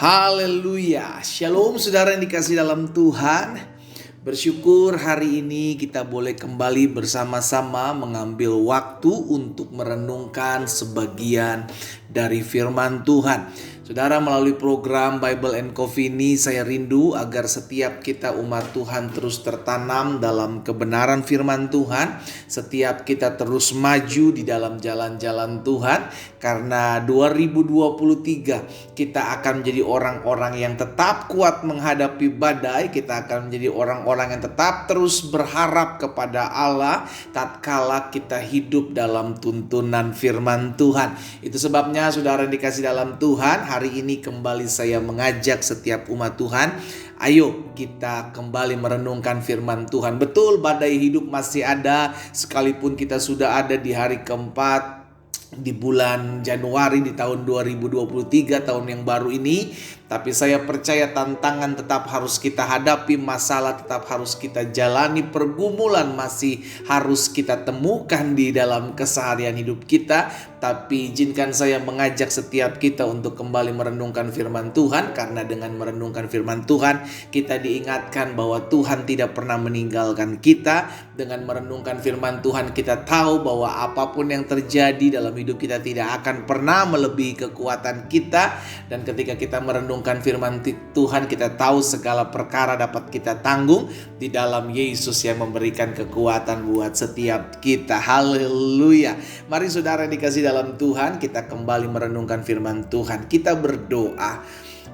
Haleluya. Shalom saudara yang dikasih dalam Tuhan. Bersyukur hari ini kita boleh kembali bersama-sama mengambil waktu untuk merenungkan sebagian dari firman Tuhan. Saudara, melalui program Bible and Coffee ini saya rindu agar setiap kita umat Tuhan terus tertanam dalam kebenaran firman Tuhan. Setiap kita terus maju di dalam jalan-jalan Tuhan. Karena 2023 kita akan menjadi orang-orang yang tetap kuat menghadapi badai. Kita akan menjadi orang-orang yang tetap terus berharap kepada Allah tatkala kita hidup dalam tuntunan firman Tuhan. Itu sebabnya saudara yang dikasih dalam Tuhan, hari ini kembali saya mengajak setiap umat Tuhan, ayo kita kembali merenungkan firman Tuhan. Betul, badai hidup masih ada, sekalipun kita sudah ada di hari keempat di bulan Januari di tahun 2023, tahun yang baru ini. Tapi saya percaya tantangan tetap harus kita hadapi, masalah tetap harus kita jalani, pergumulan masih harus kita temukan di dalam keseharian hidup kita. Tapi izinkan saya mengajak setiap kita untuk kembali merenungkan firman Tuhan. Karena dengan merenungkan firman Tuhan, kita diingatkan bahwa Tuhan tidak pernah meninggalkan kita. Dengan merenungkan firman Tuhan, kita tahu bahwa apapun yang terjadi dalam hidup kita tidak akan pernah melebihi kekuatan kita. Dan ketika kita merenungkan firman Tuhan, kita tahu segala perkara dapat kita tanggung di dalam Yesus yang memberikan kekuatan buat setiap kita. Haleluya. Mari saudara dikasih dalam Tuhan, kita kembali merenungkan firman Tuhan. Kita berdoa.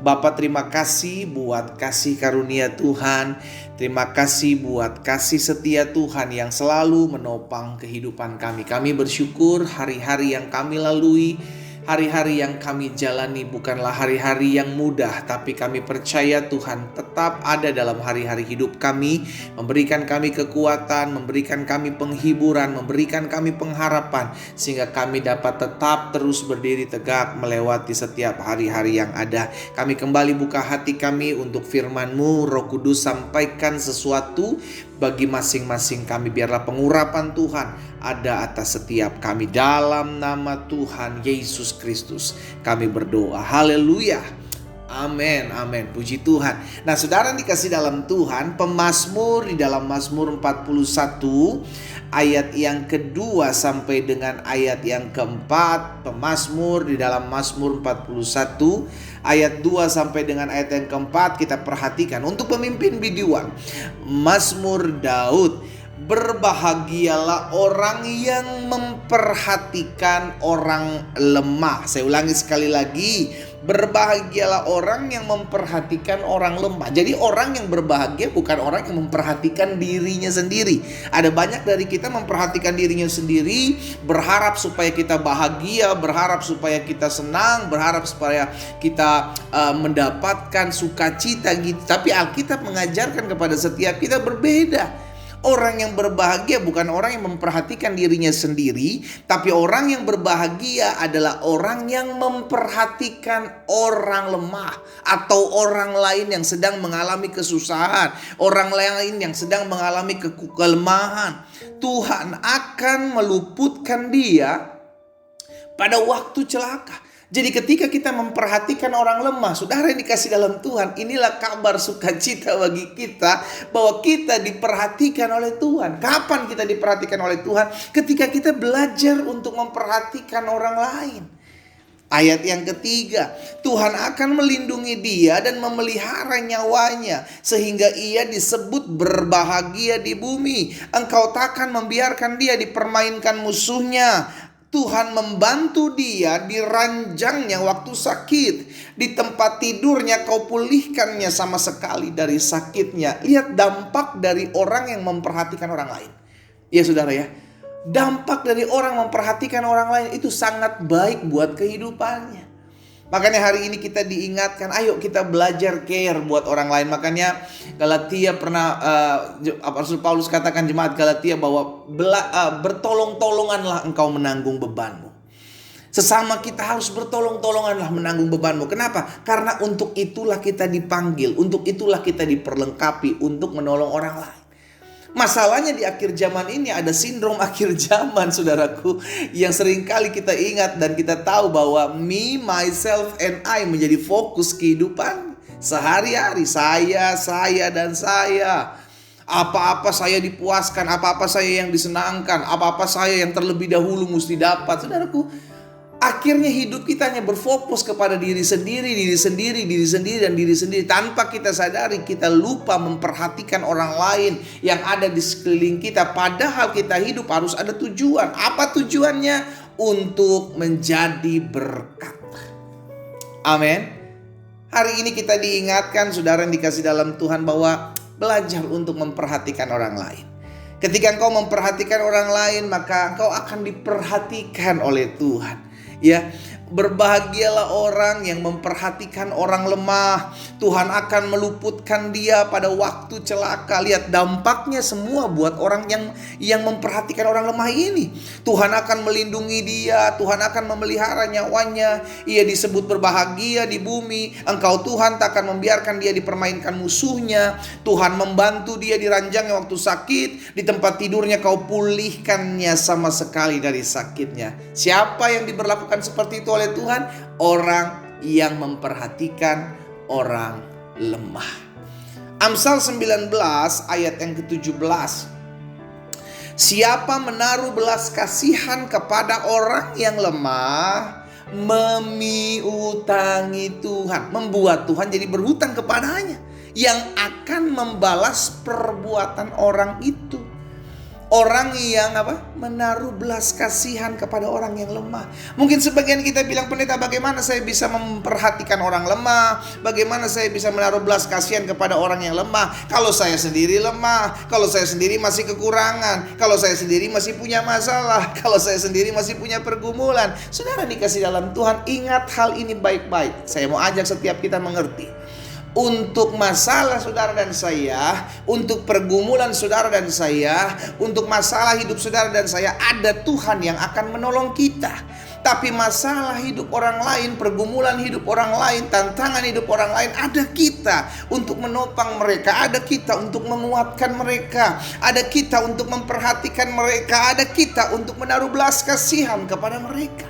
Bapa, terima kasih buat kasih karunia Tuhan. Terima kasih buat kasih setia Tuhan yang selalu menopang kehidupan kami. Kami bersyukur hari-hari yang kami lalui, hari-hari yang kami jalani bukanlah hari-hari yang mudah, tapi kami percaya Tuhan tetap ada dalam hari-hari hidup kami, memberikan kami kekuatan, memberikan kami penghiburan, memberikan kami pengharapan, sehingga kami dapat tetap terus berdiri tegak melewati setiap hari-hari yang ada. Kami kembali buka hati kami untuk firman-Mu, Roh Kudus sampaikan sesuatu bagi masing-masing kami. Biarlah pengurapan Tuhan ada atas setiap kami. Dalam nama Tuhan Yesus Kristus kami berdoa. Haleluya. Amin, amin. Puji Tuhan. Nah, saudara yang dikasih dalam Tuhan, pemazmur di dalam Mazmur 41 ayat yang kedua sampai dengan ayat yang keempat. Pemazmur di dalam Mazmur 41 ayat 2 sampai dengan ayat yang keempat, kita perhatikan untuk pemimpin biduan. Mazmur Daud, berbahagialah orang yang memperhatikan orang lemah. Saya ulangi sekali lagi, berbahagialah orang yang memperhatikan orang lemah. Jadi orang yang berbahagia bukan orang yang memperhatikan dirinya sendiri. Ada banyak dari kita memperhatikan dirinya sendiri, berharap supaya kita bahagia, berharap supaya kita senang, berharap supaya kita mendapatkan sukacita gitu. Tapi Alkitab mengajarkan kepada setiap kita berbeda. Orang yang berbahagia bukan orang yang memperhatikan dirinya sendiri, tapi orang yang berbahagia adalah orang yang memperhatikan orang lemah atau orang lain yang sedang mengalami kesusahan, orang lain yang sedang mengalami kelemahan. Tuhan akan meluputkan dia pada waktu celaka. Jadi ketika kita memperhatikan orang lemah, saudara yang dikasih dalam Tuhan, inilah kabar sukacita bagi kita bahwa kita diperhatikan oleh Tuhan. Kapan kita diperhatikan oleh Tuhan? Ketika kita belajar untuk memperhatikan orang lain. Ayat yang ketiga, Tuhan akan melindungi dia dan memelihara nyawanya sehingga ia disebut berbahagia di bumi. Engkau takkan membiarkan dia dipermainkan musuhnya. Tuhan membantu dia di ranjangnya waktu sakit. Di tempat tidurnya kau pulihkannya sama sekali dari sakitnya. Lihat dampak dari orang yang memperhatikan orang lain. Ya saudara ya, dampak dari orang memperhatikan orang lain itu sangat baik buat kehidupannya. Makanya hari ini kita diingatkan, ayo kita belajar care buat orang lain. Makanya Galatia pernah, Rasul Paulus katakan jemaat Galatia bahwa bertolong-tolonganlah engkau menanggung bebanmu. Sesama kita harus bertolong-tolonganlah menanggung bebanmu. Kenapa? Karena untuk itulah kita dipanggil, untuk itulah kita diperlengkapi untuk menolong orang lain. Masalahnya di akhir zaman ini ada sindrom akhir zaman, saudaraku, yang seringkali kita ingat dan kita tahu bahwa me, myself, and I menjadi fokus kehidupan sehari-hari. Saya, dan saya. Apa-apa saya dipuaskan, apa-apa saya yang disenangkan, apa-apa saya yang terlebih dahulu mesti dapat. Saudaraku, akhirnya hidup kita hanya berfokus kepada diri sendiri. Tanpa kita sadari, kita lupa memperhatikan orang lain yang ada di sekeliling kita. Padahal kita hidup harus ada tujuan. Apa tujuannya? Untuk menjadi berkat. Amin. Hari ini kita diingatkan, saudara yang dikasih dalam Tuhan, bahwa belajar untuk memperhatikan orang lain. Ketika engkau memperhatikan orang lain, maka engkau akan diperhatikan oleh Tuhan. Ya, berbahagialah orang yang memperhatikan orang lemah. Tuhan akan meluputkan dia pada waktu celaka. Lihat dampaknya semua buat orang yang memperhatikan orang lemah ini. Tuhan akan melindungi dia, Tuhan akan memelihara nyawanya. Ia disebut berbahagia di bumi. Engkau Tuhan tak akan membiarkan dia dipermainkan musuhnya. Tuhan membantu dia di ranjangnya waktu sakit. Di tempat tidurnya kau pulihkannya sama sekali dari sakitnya. Siapa yang diberlakukan seperti itu oleh Tuhan? Orang yang memperhatikan orang lemah. Amsal 19 ayat yang ke-17. Siapa menaruh belas kasihan kepada orang yang lemah, memiutangi Tuhan, membuat Tuhan jadi berhutang kepadanya, yang akan membalas perbuatan orang itu. Orang yang menaruh belas kasihan kepada orang yang lemah. Mungkin sebagian kita bilang, pendeta, bagaimana saya bisa memperhatikan orang lemah? Bagaimana saya bisa menaruh belas kasihan kepada orang yang lemah? Kalau saya sendiri lemah, kalau saya sendiri masih kekurangan, kalau saya sendiri masih punya masalah, kalau saya sendiri masih punya pergumulan. Saudara dikasih dalam Tuhan, ingat hal ini baik-baik. Saya mau ajak setiap kita mengerti. Untuk masalah saudara dan saya, untuk pergumulan saudara dan saya, untuk masalah hidup saudara dan saya, ada Tuhan yang akan menolong kita. Tapi masalah hidup orang lain, pergumulan hidup orang lain, tantangan hidup orang lain, ada kita untuk menopang mereka, ada kita untuk menguatkan mereka, ada kita untuk memperhatikan mereka, ada kita untuk menaruh belas kasihan kepada mereka.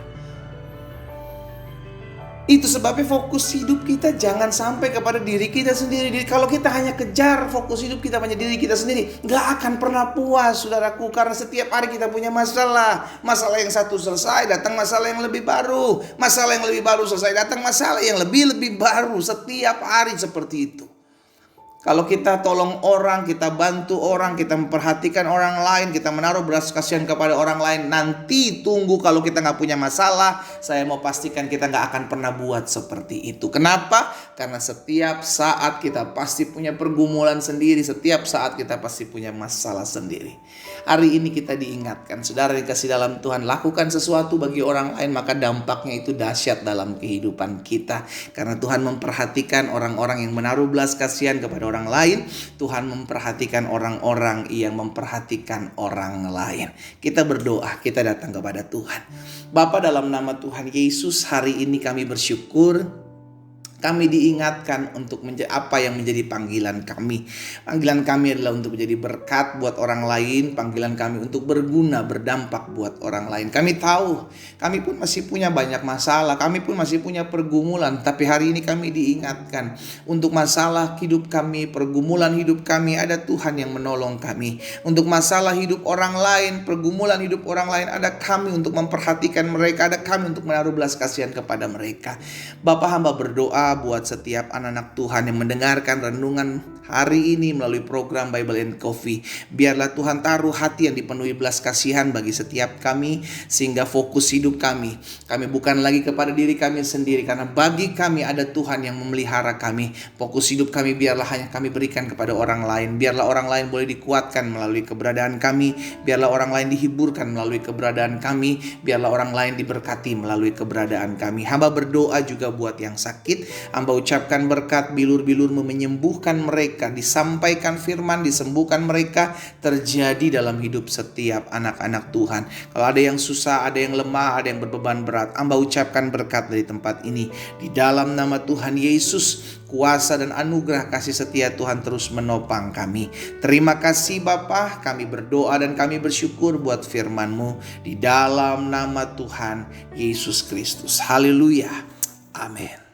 Itu sebabnya fokus hidup kita jangan sampai kepada diri kita sendiri. Kalau kita hanya kejar fokus hidup kita pada diri kita sendiri, gak akan pernah puas, saudaraku. Karena setiap hari kita punya masalah. Masalah yang satu selesai, datang masalah yang lebih baru. Masalah yang lebih baru selesai, datang masalah yang lebih baru. Setiap hari seperti itu. Kalau kita tolong orang, kita bantu orang, kita memperhatikan orang lain, kita menaruh belas kasihan kepada orang lain, nanti tunggu kalau kita gak punya masalah, saya mau pastikan kita gak akan pernah buat seperti itu. Kenapa? Karena setiap saat kita pasti punya pergumulan sendiri, setiap saat kita pasti punya masalah sendiri. Hari ini kita diingatkan, saudara dikasih dalam Tuhan, lakukan sesuatu bagi orang lain, maka dampaknya itu dahsyat dalam kehidupan kita. Karena Tuhan memperhatikan orang-orang yang menaruh belas kasihan kepada orang lain. Tuhan memperhatikan orang-orang yang memperhatikan orang lain. Kita berdoa, kita datang kepada Tuhan. Bapa, dalam nama Tuhan Yesus, hari ini kami bersyukur. Kami diingatkan untuk apa yang menjadi panggilan kami. Panggilan kami adalah untuk menjadi berkat buat orang lain. Panggilan kami untuk berguna, berdampak buat orang lain. Kami tahu, kami pun masih punya banyak masalah. Kami pun masih punya pergumulan. Tapi hari ini kami diingatkan, untuk masalah hidup kami, pergumulan hidup kami, ada Tuhan yang menolong kami. Untuk masalah hidup orang lain, pergumulan hidup orang lain, ada kami untuk memperhatikan mereka. Ada kami untuk menaruh belas kasihan kepada mereka. Bapa, hamba berdoa buat setiap anak-anak Tuhan yang mendengarkan renungan hari ini melalui program Bible and Coffee. Biarlah Tuhan taruh hati yang dipenuhi belas kasihan bagi setiap kami, sehingga fokus hidup kami bukan lagi kepada diri kami sendiri, karena bagi kami ada Tuhan yang memelihara kami. Fokus hidup kami biarlah hanya kami berikan kepada orang lain. Biarlah orang lain boleh dikuatkan melalui keberadaan kami. Biarlah orang lain dihiburkan melalui keberadaan kami. Biarlah orang lain diberkati melalui keberadaan kami. Hamba berdoa juga buat yang sakit. Amba ucapkan berkat bilur-bilur-Mu menyembuhkan mereka, disampaikan firman, disembuhkan mereka, terjadi dalam hidup setiap anak-anak Tuhan. Kalau ada yang susah, ada yang lemah, ada yang berbeban berat, Amba ucapkan berkat dari tempat ini. Di dalam nama Tuhan Yesus, kuasa dan anugerah kasih setia Tuhan terus menopang kami. Terima kasih Bapa, kami berdoa dan kami bersyukur buat firman-Mu di dalam nama Tuhan Yesus Kristus. Haleluya. Amin.